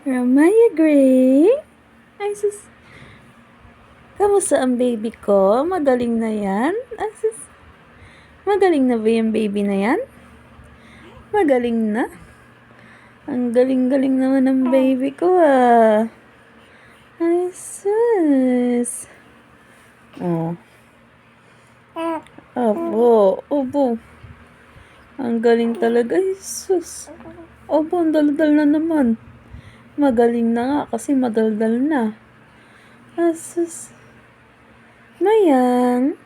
Ramaya Gray? Ay, sus. Kamusta ang baby ko? Magaling na yan? Ay, sus. Magaling na ba yung baby na yan? Magaling na? Ang galing-galing naman ng baby ko, ah. Ay, sus. Oh. Opo. Opo. Ang galing talaga. Ay, sus. Opo, ang daldal na naman. Magaling na nga kasi madaldal na. Asus. Mayang.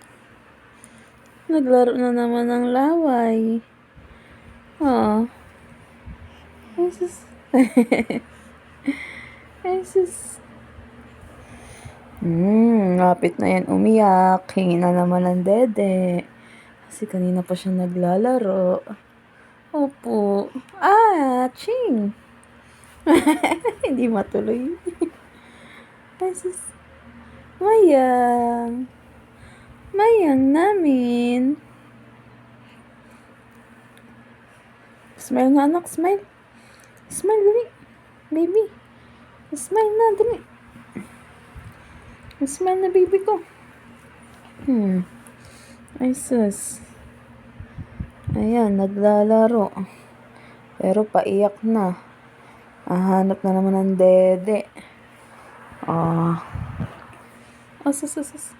Naglaro na naman ng laway. Oh. Asus. Asus. Lapit na yan umiyak. Hingi na naman ng dede. Kasi kanina pa siya naglalaro. Opo. Ching. Hindi matuloy. Asus. Mayang. Mayang namin. Smile na anak, smile. Smile, dali. Baby. Smile na, dali. Smile na baby ko. Ay sus. Ayan, naglalaro. Pero paiyak na. Hanap na naman ng dede. Sus.